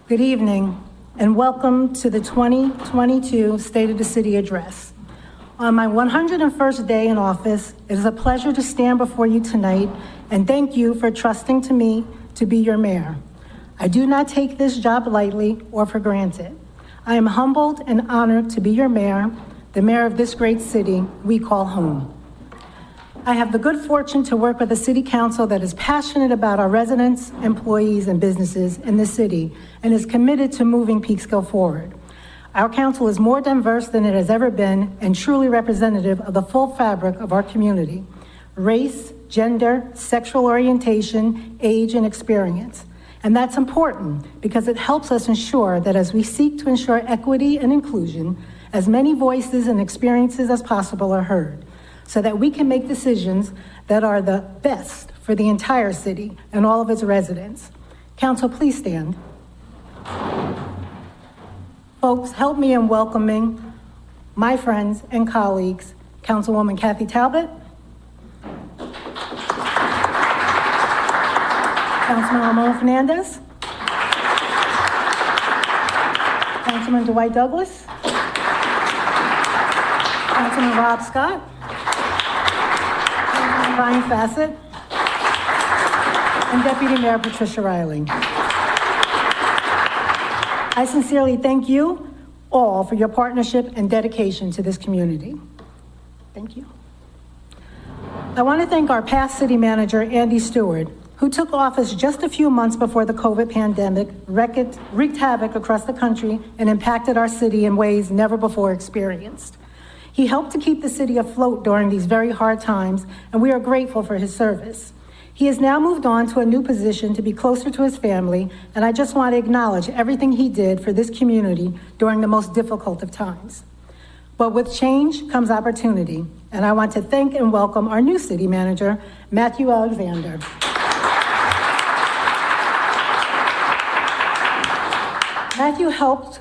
Good evening, and welcome to the 2022 State of the City Address. On my 101st day in office, it is a pleasure to stand before you tonight and thank you for trusting to me to be your mayor. I do not take this job lightly or for granted. I am humbled and honored to be your mayor, the mayor of this great city we call home. I have the good fortune to work with a city council that is passionate about our residents, employees, and businesses in the city and is committed to moving Peekskill forward. Our council is more diverse than it has ever been and truly representative of the full fabric of our community: race, gender, sexual orientation, age, and experience. And that's important because it helps us ensure that as we seek to ensure equity and inclusion, as many voices and experiences as possible are heard, so that we can make decisions that are the best for the entire city and all of its residents. Council, please stand. Folks, help me in welcoming my friends and colleagues, Councilwoman Kathy Talbot, Councilman Ramon Fernandez, Councilman Dwight Douglas, Councilman Rob Scott, Councilman Ryan Fassett, and Deputy Mayor Patricia Riley. I sincerely thank you all for your partnership and dedication to this community. Thank you. I want to thank our past city manager, Andy Stewart, who took office just a few months before the COVID pandemic wreaked havoc across the country and impacted our city in ways never before experienced. He helped to keep the city afloat during these very hard times, and we are grateful for his service. He has now moved on to a new position to be closer to his family, and I just want to acknowledge everything he did for this community during the most difficult of times. But with change comes opportunity, and I want to thank and welcome our new city manager, Matthew Alexander. Matthew helped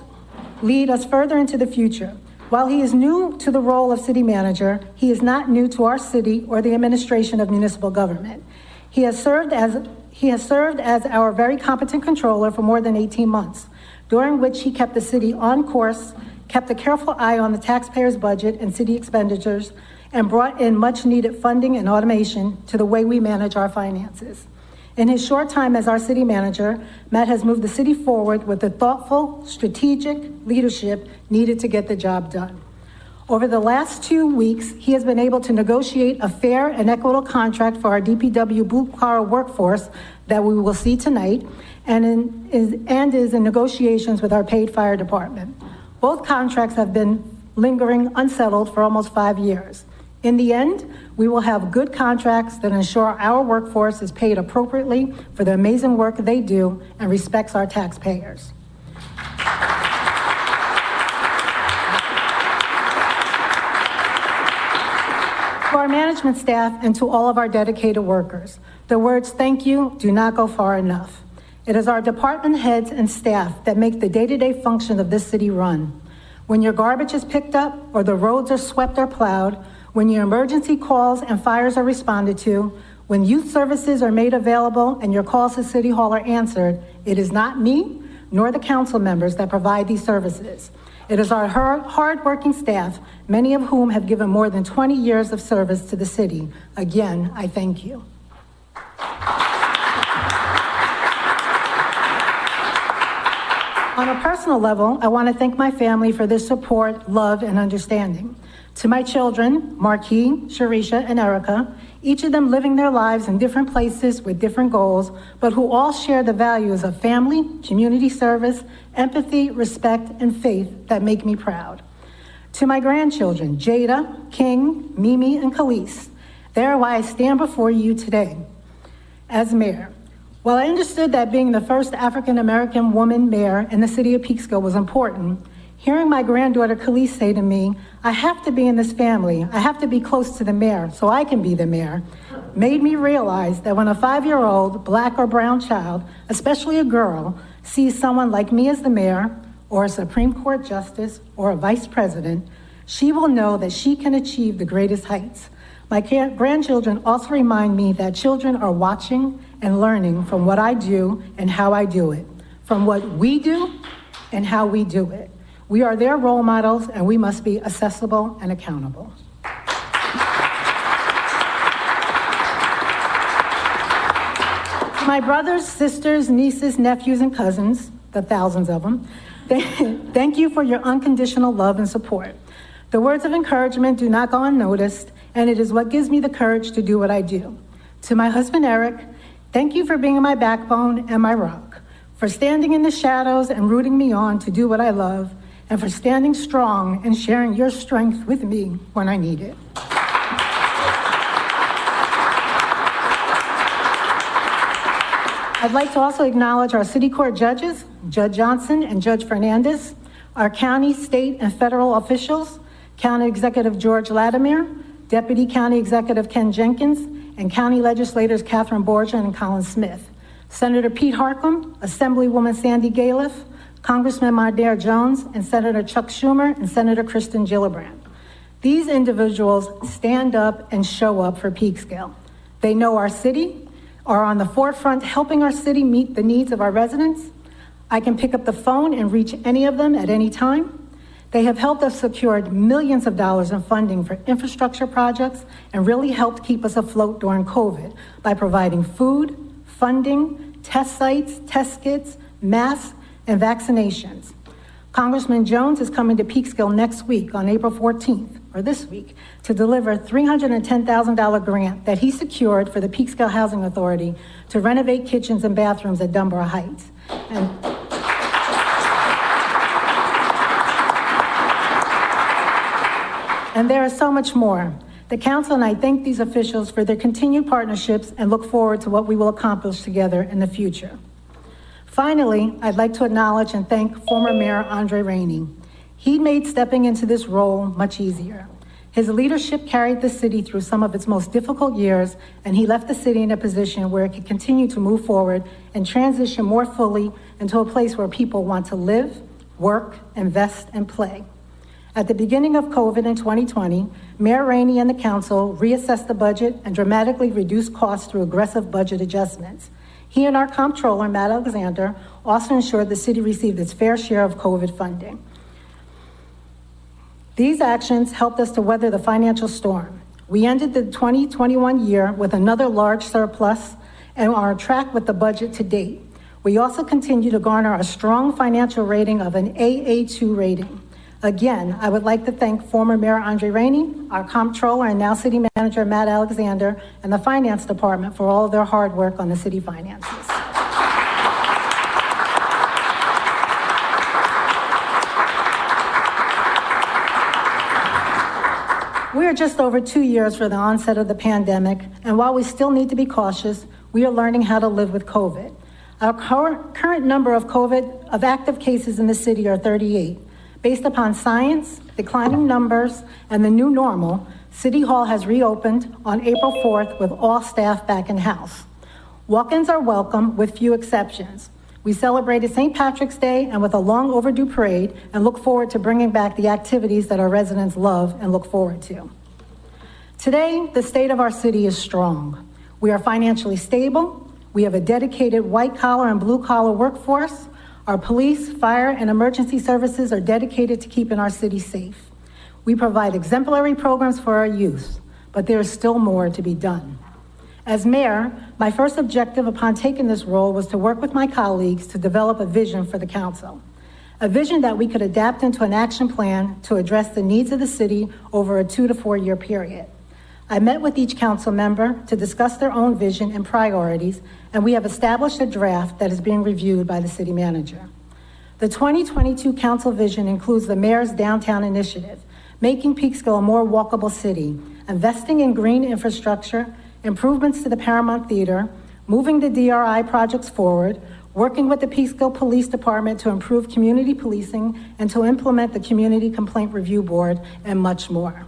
lead us further into the future. While he is new to the role of city manager, he is not new to our city or the administration of municipal government. He has served as our very competent controller for more than 18 months, during which he kept the city on course, kept a careful eye on the taxpayers' budget and city expenditures, and brought in much needed funding and automation to the way we manage our finances. In his short time as our city manager, Matt has moved the city forward with the thoughtful, strategic leadership needed to get the job done. Over the last 2 weeks, he has been able to negotiate a fair and equitable contract for our DPW blue-collar workforce that we will see tonight, and is in negotiations with our paid fire department. Both contracts have been lingering unsettled for almost 5 years. In the end, we will have good contracts that ensure our workforce is paid appropriately for the amazing work they do and respects our taxpayers. To our management staff and to all of our dedicated workers, the words thank you do not go far enough. It is our department heads and staff that make the day-to-day function of this city run. When your garbage is picked up or the roads are swept or plowed, when your emergency calls and fires are responded to, when youth services are made available and your calls to City Hall are answered, it is not me nor the council members that provide these services. It is our hard-working staff, many of whom have given more than 20 years of service to the city. Again, I thank you. On a personal level, I want to thank my family for their support, love, and understanding. To my children, Marquis, Sharisha, and Erica, each of them living their lives in different places with different goals, but who all share the values of family, community service, empathy, respect, and faith that make me proud. To my grandchildren, Jada, King, Mimi, and Khalees, they are why I stand before you today as mayor. While I understood that being the first African-American woman mayor in the city of Peekskill was important, hearing my granddaughter Khalees say to me, I have to be in this family, I have to be close to the mayor so I can be the mayor, made me realize that when a 5-year-old black or brown child, especially a girl, sees someone like me as the mayor, or a Supreme Court justice, or a vice president, she will know that she can achieve the greatest heights. My grandchildren also remind me that children are watching and learning from what I do and how I do it. from what we do and how we do it. We are their role models, and we must be accessible and accountable. My brothers, sisters, nieces, nephews, and cousins, the thousands of them, thank you for your unconditional love and support. The words of encouragement do not go unnoticed, and it is what gives me the courage to do what I do. To my husband, Eric, thank you for being my backbone and my rock, for standing in the shadows and rooting me on to do what I love, and for standing strong and sharing your strength with me when I need it. I'd like to also acknowledge our city court judges, Judge Johnson and Judge Fernandez, our county, state, and federal officials, County Executive George Latimer, Deputy County Executive Ken Jenkins, and County Legislators Catherine Borgia and Colin Smith, Senator Pete Harcum, Assemblywoman Sandy Galiff, Congressman Mardare Jones, and Senator Chuck Schumer, and Senator Kristen Gillibrand. These individuals stand up and show up for Peekskill. They know our city, are on the forefront helping our city meet the needs of our residents. I can pick up the phone and reach any of them at any time. They have helped us secure millions of dollars in funding for infrastructure projects and really helped keep us afloat during COVID by providing food, funding, test sites, test kits, masks, and vaccinations. Congressman Jones is coming to Peekskill next week on April 14th, or this week, to deliver a $310,000 grant that he secured for the Peekskill Housing Authority to renovate kitchens and bathrooms at Dunbar Heights. And there is so much more. The council and I thank these officials for their continued partnerships and look forward to what we will accomplish together in the future. Finally, I'd like to acknowledge and thank former Mayor Andre Rainey. He made stepping into this role much easier. His leadership carried the city through some of its most difficult years, and he left the city in a position where it could continue to move forward and transition more fully into a place where people want to live, work, invest, and play. At the beginning of COVID in 2020, Mayor Rainey and the council reassessed the budget and dramatically reduced costs through aggressive budget adjustments. He and our comptroller, Matt Alexander, also ensured the city received its fair share of COVID funding. These actions helped us to weather the financial storm. We ended the 2021 year with another large surplus and are on track with the budget to date. We also continue to garner a strong financial rating of an AA2 rating. Again, I would like to thank former Mayor Andre Rainey, our comptroller and now city manager Matt Alexander, and the finance department for all of their hard work on the city finances. We are just over 2 years for the onset of the pandemic, and while we still need to be cautious, we are learning how to live with COVID. Our current number of active cases in the city are 38. Based upon science, declining numbers, and the new normal, City Hall has reopened on April 4th with all staff back in-house. Walk-ins are welcome with few exceptions. We celebrated St. Patrick's Day and with a long overdue parade and look forward to bringing back the activities that our residents love and look forward to. Today, the state of our city is strong. We are financially stable. We have a dedicated white-collar and blue-collar workforce. Our police, fire, and emergency services are dedicated to keeping our city safe. We provide exemplary programs for our youth, but there is still more to be done. As mayor, my first objective upon taking this role was to work with my colleagues to develop a vision for the council, a vision that we could adapt into an action plan to address the needs of the city over a 2 to 4 year period. I met with each council member to discuss their own vision and priorities, and we have established a draft that is being reviewed by the city manager. The 2022 council vision includes the mayor's downtown initiative, making Peekskill a more walkable city, investing in green infrastructure, improvements to the Paramount Theater, moving the DRI projects forward, working with the Peekskill Police Department to improve community policing and to implement the Community Complaint Review Board, and much more.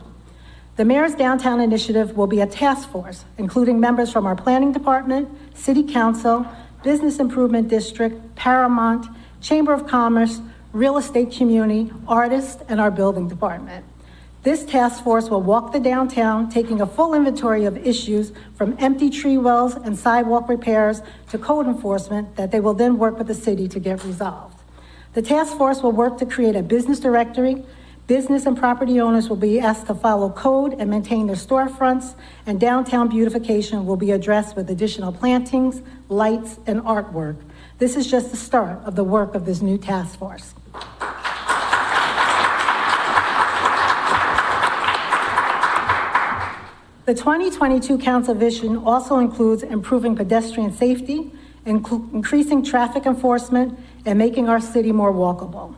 The Mayor's Downtown Initiative will be a task force, including members from our Planning Department, City Council, Business Improvement District, Paramount, Chamber of Commerce, Real Estate Community, artists, and our Building Department. This task force will walk the downtown, taking a full inventory of issues from empty tree wells and sidewalk repairs to code enforcement that they will then work with the city to get resolved. The task force will work to create a business directory. Business and property owners will be asked to follow code and maintain their storefronts, and downtown beautification will be addressed with additional plantings, lights, and artwork. This is just the start of the work of this new task force. The 2022 Council Vision also includes improving pedestrian safety, increasing traffic enforcement, and making our city more walkable.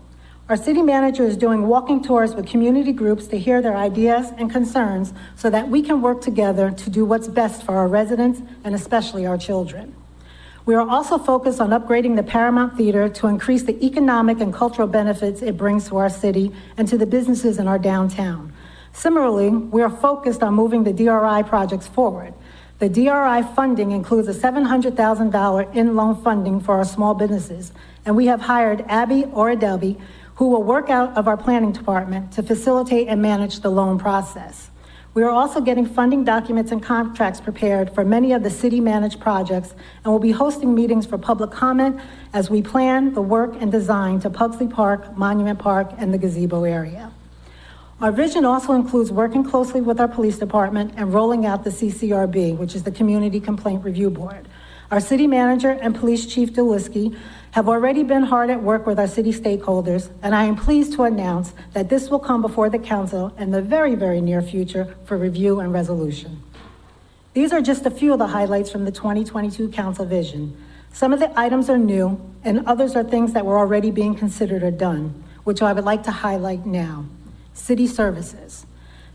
Our city manager is doing walking tours with community groups to hear their ideas and concerns so that we can work together to do what's best for our residents and especially our children. We are also focused on upgrading the Paramount Theater to increase the economic and cultural benefits it brings to our city and to the businesses in our downtown. Similarly, we are focused on moving the DRI projects forward. The DRI funding includes a $700,000 in-loan funding for our small businesses, and we have hired Abby Oradelby, who will work out of our planning department to facilitate and manage the loan process. We are also getting funding documents and contracts prepared for many of the city-managed projects and will be hosting meetings for public comment as we plan the work and design to Pugsley Park, Monument Park, and the gazebo area. Our vision also includes working closely with our police department and rolling out the CCRB, which is the Community Complaint Review Board. Our city manager and police chief Deliski have already been hard at work with our city stakeholders, and I am pleased to announce that this will come before the council in the very, very near future for review and resolution. These are just a few of the highlights from the 2022 council vision. Some of the items are new, and others are things that were already being considered or done, which I would like to highlight now. City services.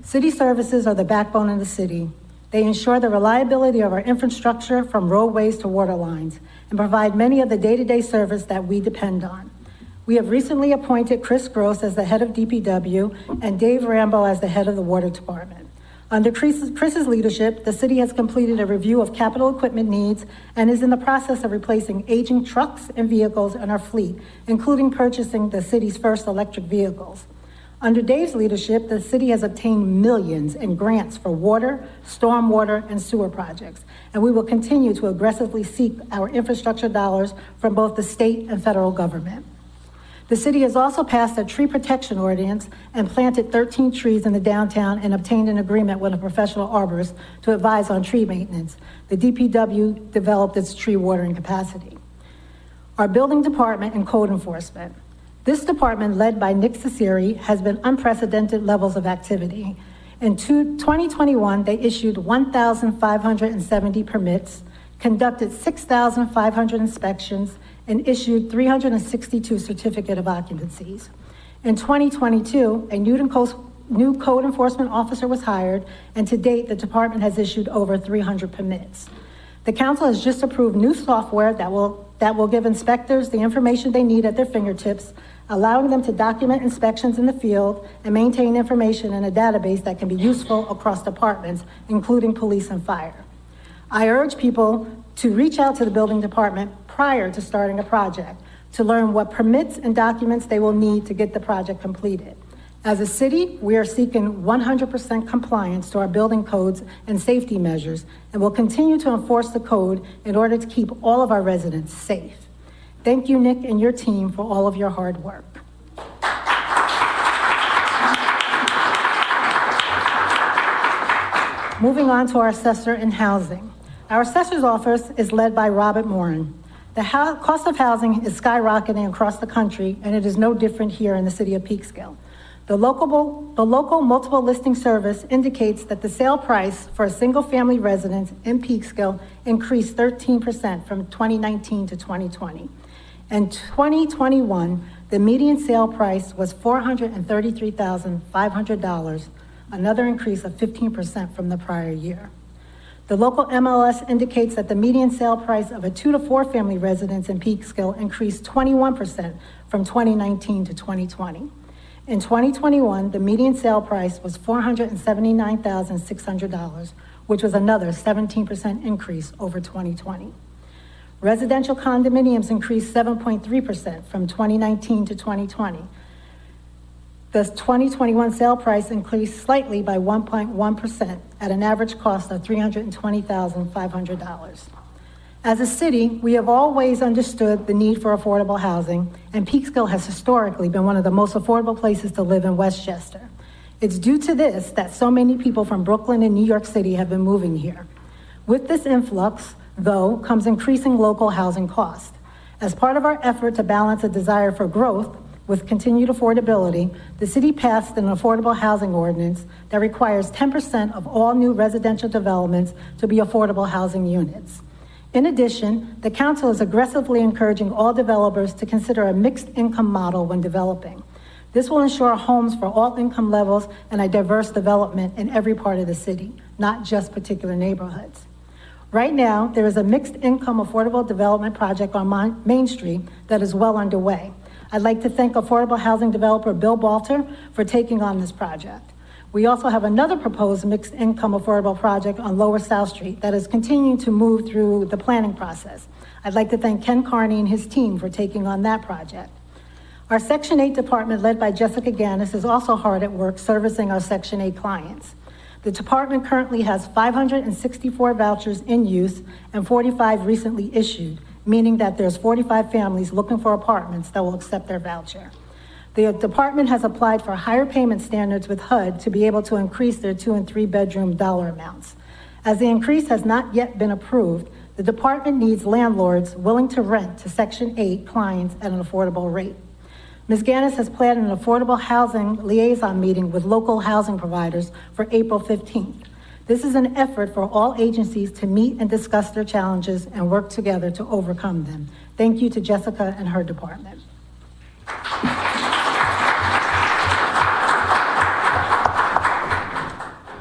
City services are the backbone of the city. They ensure the reliability of our infrastructure from roadways to water lines and provide many of the day-to-day service that we depend on. We have recently appointed Chris Gross as the head of DPW and Dave Rambo as the head of the water department. Under Chris's leadership, the city has completed a review of capital equipment needs and is in the process of replacing aging trucks and vehicles in our fleet, including purchasing the city's first electric vehicles. Under Dave's leadership, the city has obtained millions in grants for water, stormwater, and sewer projects, and we will continue to aggressively seek our infrastructure dollars from both the state and federal government. The city has also passed a tree protection ordinance and planted 13 trees in the downtown and obtained an agreement with a professional arborist to advise on tree maintenance. The DPW developed its tree watering capacity. Our building department and code enforcement. This department, led by Nick Ciceri, has been unprecedented levels of activity. In 2021, they issued 1,570 permits, conducted 6,500 inspections, and issued 362 certificate of occupancies. In 2022, a new code enforcement officer was hired, and to date, the department has issued over 300 permits. The council has just approved new software that will give inspectors the information they need at their fingertips, allowing them to document inspections in the field and maintain information in a database that can be useful across departments, including police and fire. I urge people to reach out to the building department prior to starting a project to learn what permits and documents they will need to get the project completed. As a city, we are seeking 100% compliance to our building codes and safety measures, and will continue to enforce the code in order to keep all of our residents safe. Thank you, Nick, and your team for all of your hard work. Moving on to our assessor in housing. Our assessor's office is led by Robert Morin. The cost of housing is skyrocketing across the country, and it is no different here in the city of Peekskill. The local multiple listing service indicates that the sale price for a single-family residence in Peekskill increased 13% from 2019 to 2020. In 2021, the median sale price was $433,500, another increase of 15% from the prior year. The local MLS indicates that the median sale price of a 2 to 4 family residence in Peekskill increased 21% from 2019 to 2020. In 2021, the median sale price was $479,600, which was another 17% increase over 2020. Residential condominiums increased 7.3% from 2019 to 2020. The 2021 sale price increased slightly by 1.1% at an average cost of $320,500. As a city, we have always understood the need for affordable housing, and Peekskill has historically been one of the most affordable places to live in Westchester. It's due to this that so many people from Brooklyn and New York City have been moving here. With this influx, though, comes increasing local housing costs. As part of our effort to balance a desire for growth with continued affordability, the city passed an affordable housing ordinance that requires 10% of all new residential developments to be affordable housing units. In addition, the council is aggressively encouraging all developers to consider a mixed income model when developing. This will ensure homes for all income levels and a diverse development in every part of the city, not just particular neighborhoods. Right now, there is a mixed income affordable development project on Main Street that is well underway. I'd like to thank affordable housing developer Bill Balter for taking on this project. We also have another proposed mixed income affordable project on Lower South Street that is continuing to move through the planning process. I'd like to thank Ken Carney and his team for taking on that project. Our Section 8 department, led by Jessica Gannis, is also hard at work servicing our Section 8 clients. The department currently has 564 vouchers in use and 45 recently issued, meaning that there's 45 families looking for apartments that will accept their voucher. The department has applied for higher payment standards with HUD to be able to increase their 2 and 3 bedroom dollar amounts. As the increase has not yet been approved, the department needs landlords willing to rent to Section 8 clients at an affordable rate. Ms. Gannis has planned an affordable housing liaison meeting with local housing providers for April 15th. This is an effort for all agencies to meet and discuss their challenges and work together to overcome them. Thank you to Jessica and her department.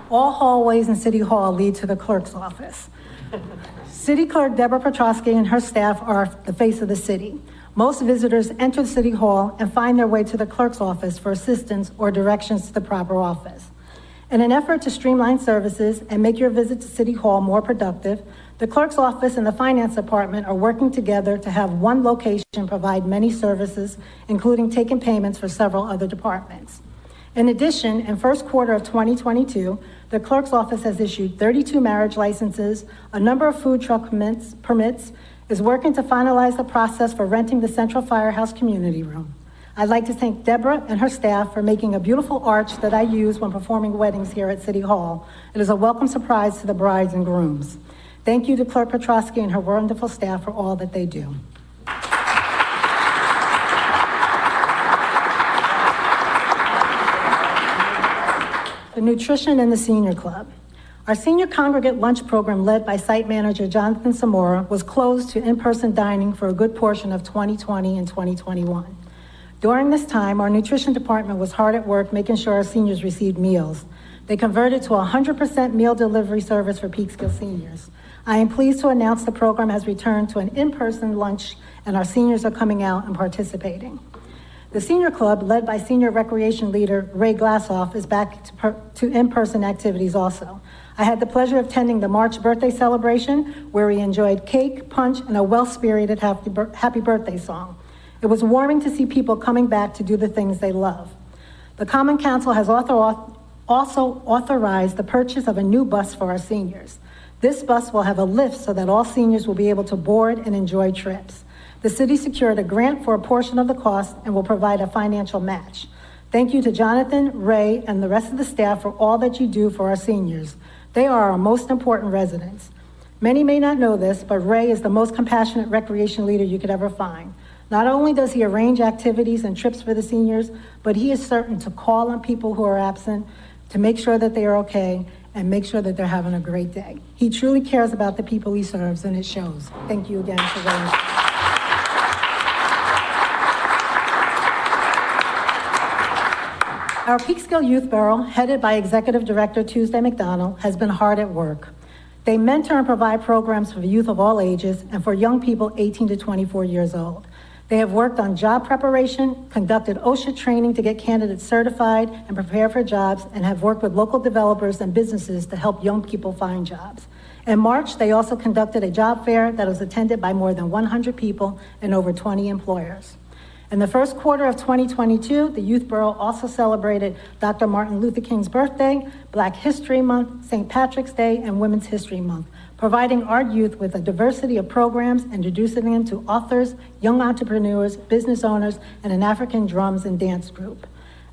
All hallways in City Hall lead to the clerk's office. City Clerk Deborah Petrosky and her staff are the face of the city. Most visitors enter City Hall and find their way to the clerk's office for assistance or directions to the proper office. In an effort to streamline services and make your visit to City Hall more productive, the clerk's office and the finance department are working together to have one location provide many services, including taking payments for several other departments. In addition, in first quarter of 2022, the clerk's office has issued 32 marriage licenses, a number of food truck permits, is working to finalize the process for renting the Central Firehouse Community Room. I'd like to thank Deborah and her staff for making a beautiful arch that I use when performing weddings here at City Hall. It is a welcome surprise to the brides and grooms. Thank you to Clerk Petrosky and her wonderful staff for all that they do. The nutrition in the senior club. Our senior congregate lunch program, led by site manager Jonathan Samora, was closed to in-person dining for a good portion of 2020 and 2021. During this time, our nutrition department was hard at work making sure our seniors received meals. They converted to 100% meal delivery service for Peekskill seniors. I am pleased to announce the program has returned to an in-person lunch, and our seniors are coming out and participating. The senior club, led by senior recreation leader Ray Glassoff, is back to in-person activities also. I had the pleasure of attending the March birthday celebration, where we enjoyed cake, punch, and a well-spirited happy birthday song. It was warming to see people coming back to do the things they love. The Common Council has also authorized the purchase of a new bus for our seniors. This bus will have a lift so that all seniors will be able to board and enjoy trips. The city secured a grant for a portion of the cost and will provide a financial match. Thank you to Jonathan, Ray, and the rest of the staff for all that you do for our seniors. They are our most important residents. Many may not know this, but Ray is the most compassionate recreation leader you could ever find. Not only does he arrange activities and trips for the seniors, but he is certain to call on people who are absent to make sure that they are okay and make sure that they're having a great day. He truly cares about the people he serves, and it shows. Thank you again for Ray. Our Peekskill Youth Bureau, headed by Executive Director Tuesday McDonald, has been hard at work. They mentor and provide programs for youth of all ages and for young people 18 to 24 years old. They have worked on job preparation, conducted OSHA training to get candidates certified and prepare for jobs, and have worked with local developers and businesses to help young people find jobs. In March, they also conducted a job fair that was attended by more than 100 people and over 20 employers. In the first quarter of 2022, the Youth Bureau also celebrated Dr. Martin Luther King's birthday, Black History Month, St. Patrick's Day, and Women's History Month, providing our youth with a diversity of programs, introducing them to authors, young entrepreneurs, business owners, and an African drums and dance group.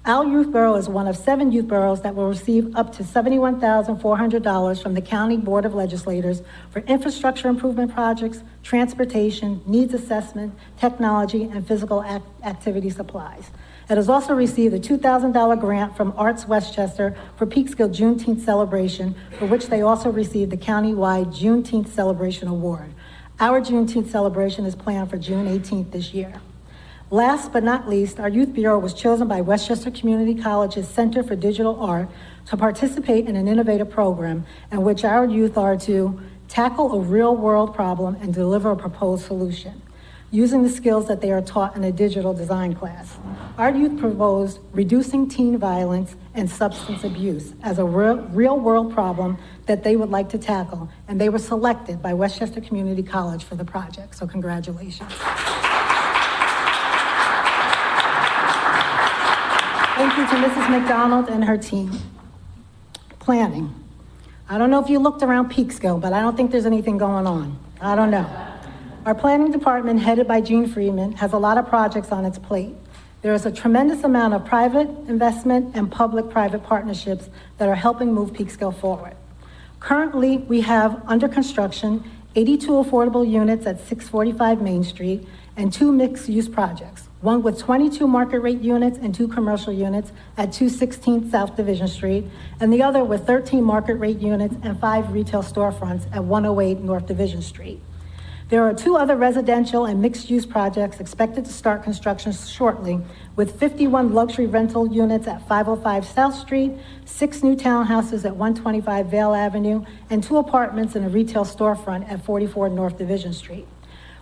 Our Youth Bureau is one of 7 youth bureaus that will receive up to $71,400 from the County Board of Legislators for infrastructure improvement projects, transportation, needs assessment, technology, and physical activity supplies. It has also received a $2,000 grant from Arts Westchester for Peekskill Juneteenth celebration, for which they also received the countywide Juneteenth Celebration Award. Our Juneteenth celebration is planned for June 18th this year. Last but not least, our Youth Bureau was chosen by Westchester Community College's Center for Digital Art to participate in an innovative program in which our youth are to tackle a real-world problem and deliver a proposed solution, using the skills that they are taught in a digital design class. Our youth proposed reducing teen violence and substance abuse as a real-world problem that they would like to tackle, and they were selected by Westchester Community College for the project, so congratulations. Thank you to Mrs. McDonald and her team. Planning. I don't know if you looked around Peekskill, but I don't think there's anything going on. I don't know. Our planning department, headed by Gene Freeman, has a lot of projects on its plate. There is a tremendous amount of private investment and public-private partnerships that are helping move Peekskill forward. Currently, we have under construction 82 affordable units at 645 Main Street and 2 mixed-use projects, one with 22 market rate units and 2 commercial units at 216 South Division Street, and the other with 13 market rate units and 5 retail storefronts at 108 North Division Street. There are 2 other residential and mixed-use projects expected to start construction shortly, with 51 luxury rental units at 505 South Street, 6 new townhouses at 125 Vale Avenue, and 2 apartments and a retail storefront at 44 North Division Street.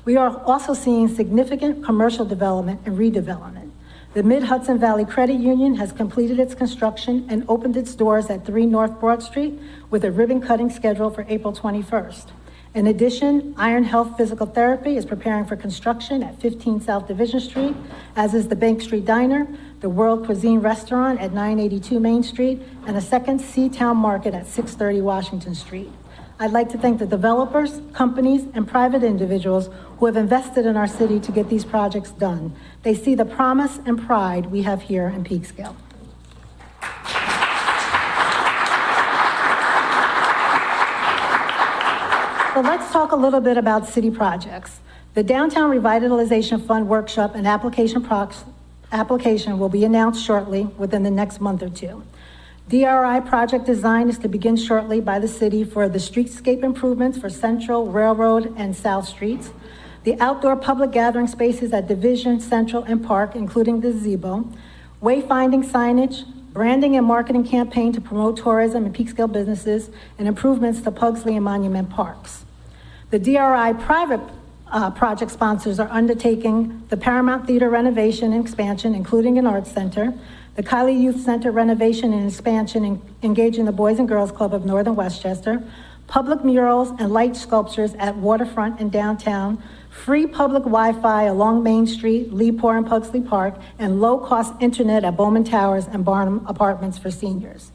We are also seeing significant commercial development and redevelopment. The Mid-Hudson Valley Credit Union has completed its construction and opened its doors at 3 North Broad Street with a ribbon cutting schedule for April 21st. In addition, Iron Health Physical Therapy is preparing for construction at 15 South Division Street, as is the Bank Street Diner, the World Cuisine Restaurant at 982 Main Street, and a second Seatown Market at 630 Washington Street. I'd like to thank the developers, companies, and private individuals who have invested in our city to get these projects done. They see the promise and pride we have here in Peekskill. So let's talk a little bit about city projects. The Downtown Revitalization Fund Workshop and application will be announced shortly within the next month or 2. DRI project design is to begin shortly by the city for the streetscape improvements for Central, Railroad, and South Streets. The outdoor public gathering spaces at Division, Central, and Park, including the gazebo. Wayfinding signage, branding and marketing campaign to promote tourism and Peekskill businesses, and improvements to Pugsley and Monument Parks. The DRI private project sponsors are undertaking the Paramount Theater renovation and expansion, including an arts center, the Kylie Youth Center renovation and expansion, engaging the Boys and Girls Club of Northern Westchester, public murals and light sculptures at Waterfront and downtown, free public Wi-Fi along Main Street, Leepore and Pugsley Park, and low-cost internet at Bowman Towers and Barnum Apartments for seniors.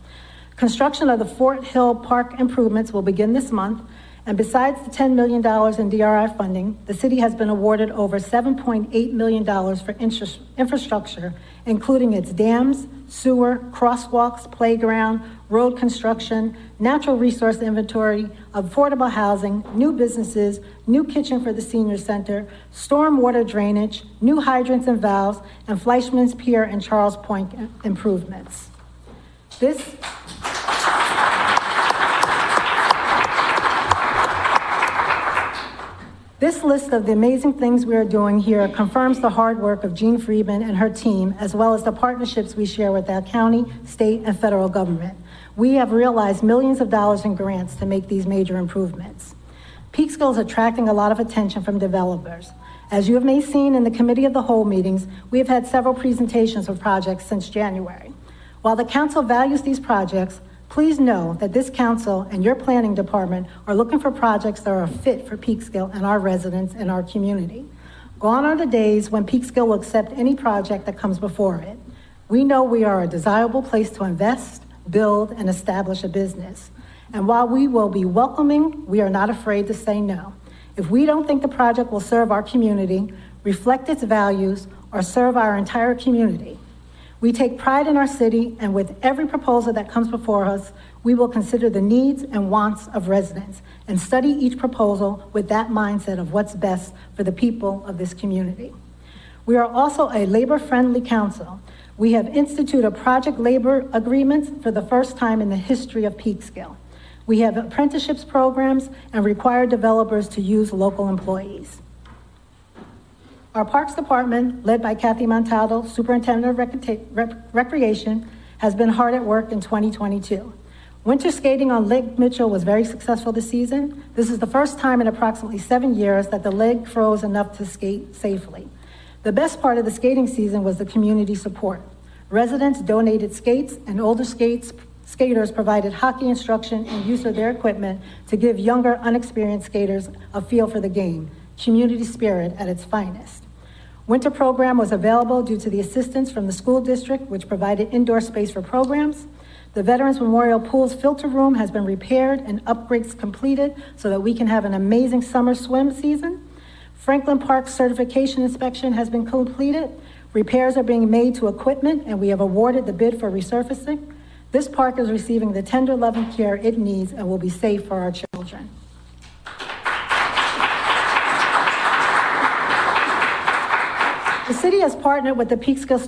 Construction of the Fort Hill Park improvements will begin this month, and besides the $10 million in DRI funding, the city has been awarded over $7.8 million for infrastructure, including its dams, sewer, crosswalks, playground, road construction, natural resource inventory, affordable housing, new businesses, new kitchen for the senior center, stormwater drainage, new hydrants and valves, and Fleischman's Pier and Charles Point improvements. This list of the amazing things we are doing here confirms the hard work of Jean Friedman and her team, as well as the partnerships we share with our county, state, and federal government. We have realized millions of dollars in grants to make these major improvements. Peekskill is attracting a lot of attention from developers. As you may have seen in the Committee of the Whole meetings, we have had several presentations of projects since January. While the council values these projects, please know that this council and your planning department are looking for projects that are a fit for Peekskill and our residents and our community. Gone are the days when Peekskill will accept any project that comes before it. We know we are a desirable place to invest, build, and establish a business. And while we will be welcoming, we are not afraid to say no. If we don't think the project will serve our community, reflect its values, or serve our entire community. We take pride in our city, and with every proposal that comes before us, we will consider the needs and wants of residents and study each proposal with that mindset of what's best for the people of this community. We are also a labor-friendly council. We have instituted project labor agreements for the first time in the history of Peekskill. We have apprenticeships programs and require developers to use local employees. Our Parks Department, led by Kathy Montaldo, Superintendent of Recreation, has been hard at work in 2022. Winter skating on Lake Mitchell was very successful this season. This is the first time in approximately 7 years that the lake froze enough to skate safely. The best part of the skating season was the community support. Residents donated skates, and older skaters provided hockey instruction and use of their equipment to give younger, unexperienced skaters a feel for the game, community spirit at its finest. Winter program was available due to the assistance from the school district, which provided indoor space for programs. The Veterans Memorial Pool's filter room has been repaired and upgrades completed so that we can have an amazing summer swim season. Franklin Park certification inspection has been completed. Repairs are being made to equipment, and we have awarded the bid for resurfacing. This park is receiving the tender love and care it needs and will be safe for our children. The city has partnered with the Peekskill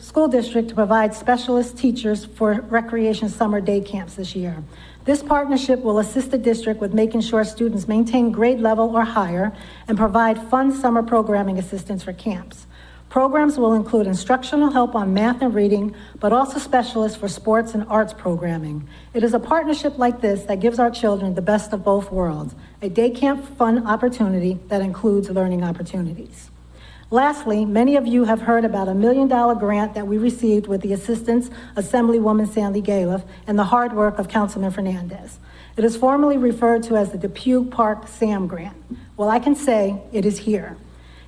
School District to provide specialist teachers for recreation summer day camps this year. This partnership will assist the district with making sure students maintain grade level or higher and provide fun summer programming assistance for camps. Programs will include instructional help on math and reading, but also specialists for sports and arts programming. It is a partnership like this that gives our children the best of both worlds, a day camp fun opportunity that includes learning opportunities. Lastly, many of you have heard about a $1 million grant that we received with the assistance of Assemblywoman Sandy Galiff and the hard work of Councilman Fernandez. It is formally referred to as the Depew Park SAM grant. Well, I can say it is here.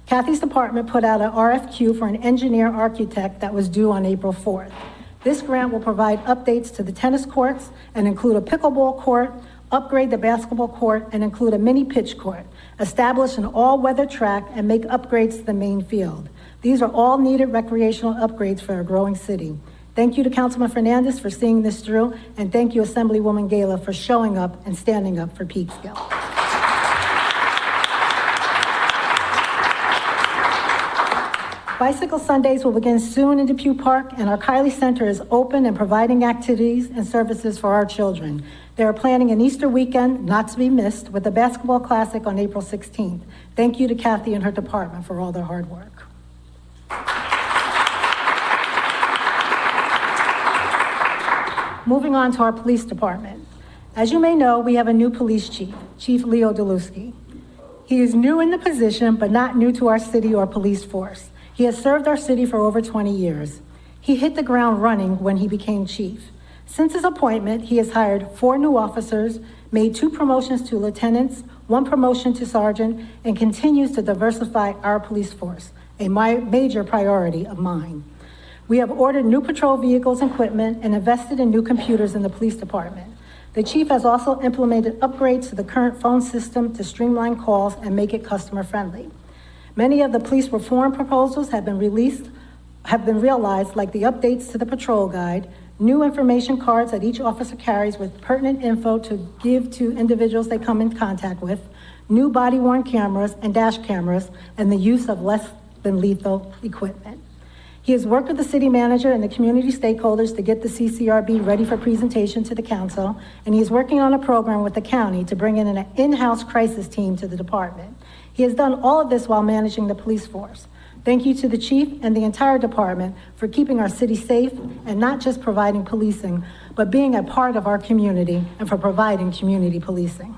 Kathy's department put out an RFQ for an engineer architect that was due on April 4th. This grant will provide updates to the tennis courts and include a pickleball court, upgrade the basketball court, and include a mini pitch court, establish an all-weather track, and make upgrades to the main field. These are all needed recreational upgrades for a growing city. Thank you to Councilman Fernandez for seeing this through, and thank you, Assemblywoman Gala, for showing up and standing up for Peekskill. Bicycle Sundays will begin soon in Depew Park, and our Kiley Center is open and providing activities and services for our children. They are planning an Easter weekend, not to be missed, with a basketball classic on April 16th. Thank you to Kathy and her department for all their hard work. Moving on to our police department. As you may know, we have a new police chief, Chief Leo Deluski. He is new in the position, but not new to our city or police force. He has served our city for over 20 years. He hit the ground running when he became chief. Since his appointment, he has hired 4 new officers, made 2 promotions to lieutenants, 1 promotion to sergeant, and continues to diversify our police force, a major priority of mine. We have ordered new patrol vehicles and equipment and invested in new computers in the police department. The chief has also implemented upgrades to the current phone system to streamline calls and make it customer friendly. Many of the police reform proposals have been realized, like the updates to the patrol guide, new information cards that each officer carries with pertinent info to give to individuals they come in contact with, new body-worn cameras and dash cameras, and the use of less than lethal equipment. He has worked with the city manager and the community stakeholders to get the CCRB ready for presentation to the council, and he is working on a program with the county to bring in an in-house crisis team to the department. He has done all of this while managing the police force. Thank you to the chief and the entire department for keeping our city safe and not just providing policing, but being a part of our community and for providing community policing.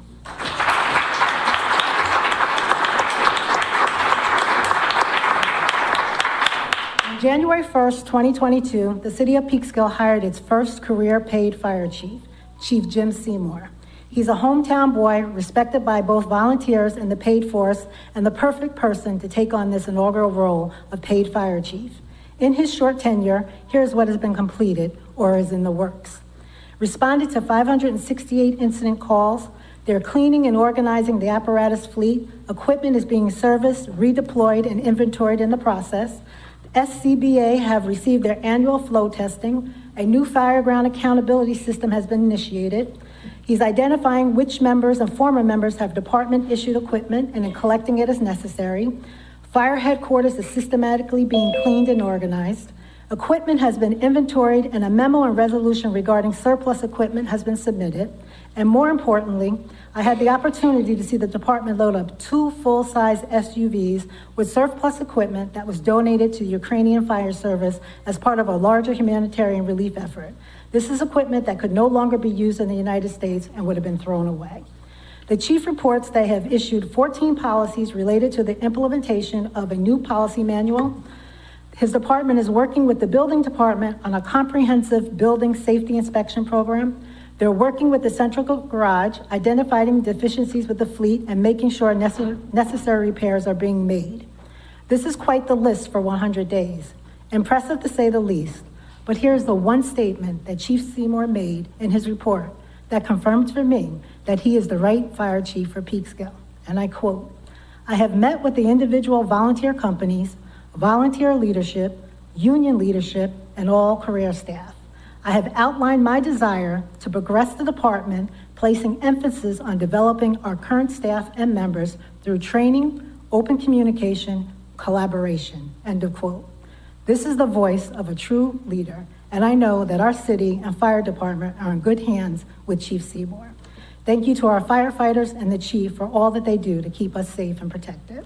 On January 1st, 2022, the city of Peekskill hired its first career paid fire chief, Chief Jim Seymour. He's a hometown boy, respected by both volunteers and the paid force, and the perfect person to take on this inaugural role of paid fire chief. In his short tenure, here's what has been completed or is in the works. Responded to 568 incident calls. They're cleaning and organizing the apparatus fleet. Equipment is being serviced, redeployed, and inventoried in the process. SCBA have received their annual flow testing. A new fireground accountability system has been initiated. He's identifying which members and former members have department-issued equipment and in collecting it as necessary. Fire headquarters is systematically being cleaned and organized. Equipment has been inventoried and a memo and resolution regarding surplus equipment has been submitted. And more importantly, I had the opportunity to see the department load up 2 full-size SUVs with surplus equipment that was donated to the Ukrainian Fire Service as part of a larger humanitarian relief effort. This is equipment that could no longer be used in the United States and would have been thrown away. The chief reports they have issued 14 policies related to the implementation of a new policy manual. His department is working with the building department on a comprehensive building safety inspection program. They're working with the central garage, identifying deficiencies with the fleet and making sure necessary repairs are being made. This is quite the list for 100 days. Impressive to say the least. But here's the one statement that Chief Seymour made in his report that confirms for me that he is the right fire chief for Peekskill. And I quote, "I have met with the individual volunteer companies, volunteer leadership, union leadership, and all career staff. I have outlined my desire to progress the department, placing emphasis on developing our current staff and members through training, open communication, collaboration," end of quote. This is the voice of a true leader, and I know that our city and fire department are in good hands with Chief Seymour. Thank you to our firefighters and the chief for all that they do to keep us safe and protected.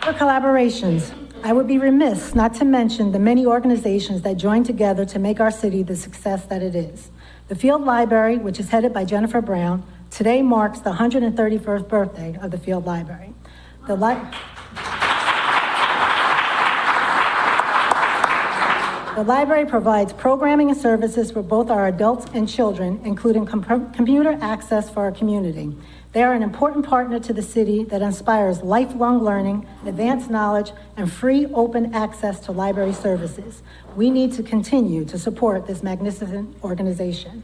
For collaborations, I would be remiss not to mention the many organizations that join together to make our city the success that it is. The Field Library, which is headed by Jennifer Brown, today marks the 131st birthday of the Field Library. The library provides programming and services for both our adults and children, including computer access for our community. They are an important partner to the city that inspires lifelong learning, advanced knowledge, and free open access to library services. We need to continue to support this magnificent organization.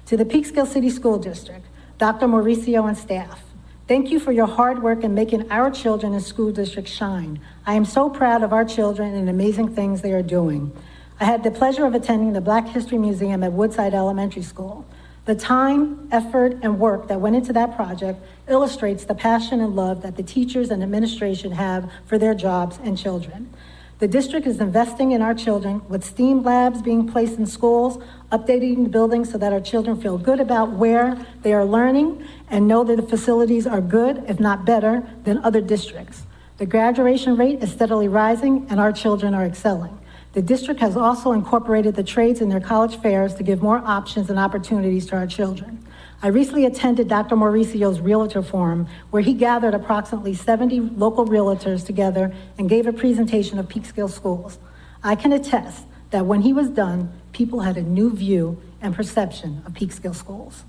To the Peekskill City School District, Dr. Mauricio and staff, thank you for your hard work in making our children and school district shine. I am so proud of our children and amazing things they are doing. I had the pleasure of attending the Black History Museum at Woodside Elementary School. The time, effort, and work that went into that project illustrates the passion and love that the teachers and administration have for their jobs and children. The district is investing in our children with STEAM labs being placed in schools, updating the buildings so that our children feel good about where they are learning and know that the facilities are good, if not better, than other districts. The graduation rate is steadily rising and our children are excelling. The district has also incorporated the trades in their college fairs to give more options and opportunities to our children. I recently attended Dr. Mauricio's Realtor Forum, where he gathered approximately 70 local realtors together and gave a presentation of Peekskill schools. I can attest that when he was done, people had a new view and perception of Peekskill schools.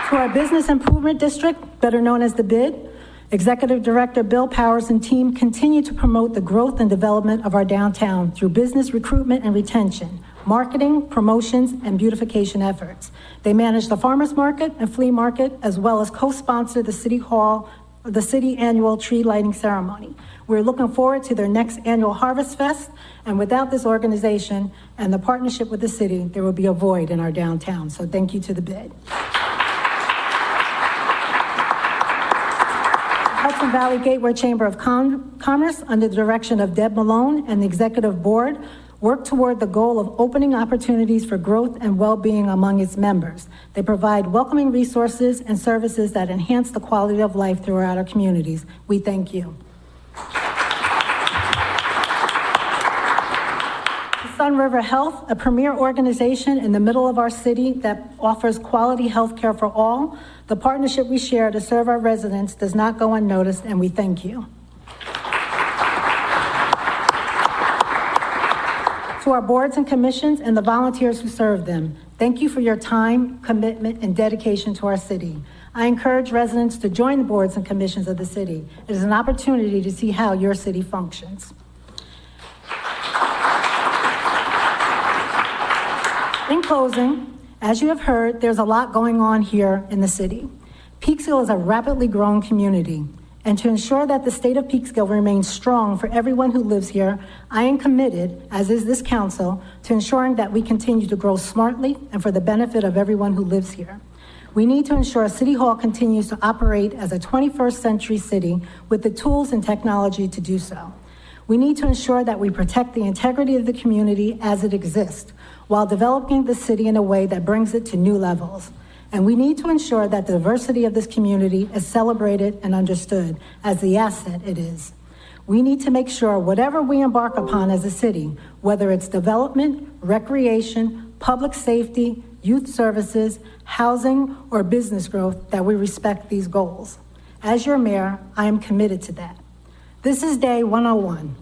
To our Business Improvement District, better known as the BID, Executive Director Bill Powers and team continue to promote the growth and development of our downtown through business recruitment and retention, marketing, promotions, and beautification efforts. They manage the farmers market and flea market, as well as co-sponsor the city annual tree lighting ceremony. We're looking forward to their next annual Harvest Fest, and without this organization and the partnership with the city, there will be a void in our downtown. So thank you to the BID. Hudson Valley Gateway Chamber of Commerce, under the direction of Deb Malone and the Executive Board, work toward the goal of opening opportunities for growth and well-being among its members. They provide welcoming resources and services that enhance the quality of life throughout our communities. We thank you. Sun River Health, a premier organization in the middle of our city that offers quality health care for all. The partnership we share to serve our residents does not go unnoticed, and we thank you. To our boards and commissions and the volunteers who serve them, thank you for your time, commitment, and dedication to our city. I encourage residents to join the boards and commissions of the city. It is an opportunity to see how your city functions. In closing, as you have heard, there's a lot going on here in the city. Peekskill is a rapidly growing community, and to ensure that the state of Peekskill remains strong for everyone who lives here, I am committed, as is this council, to ensuring that we continue to grow smartly and for the benefit of everyone who lives here. We need to ensure City Hall continues to operate as a 21st century city with the tools and technology to do so. We need to ensure that we protect the integrity of the community as it exists, while developing the city in a way that brings it to new levels. And we need to ensure that the diversity of this community is celebrated and understood as the asset it is. We need to make sure whatever we embark upon as a city, whether it's development, recreation, public safety, youth services, housing, or business growth, that we respect these goals. As your mayor, I am committed to that. This is day 101.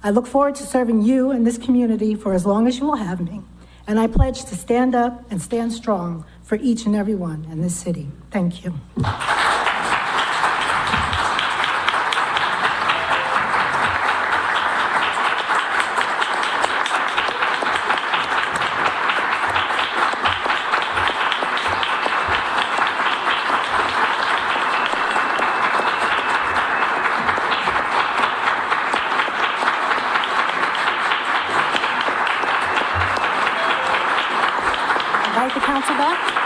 I look forward to serving you and this community for as long as you will have me. And I pledge to stand up and stand strong for each and every one in this city. Thank you. Invite the council back.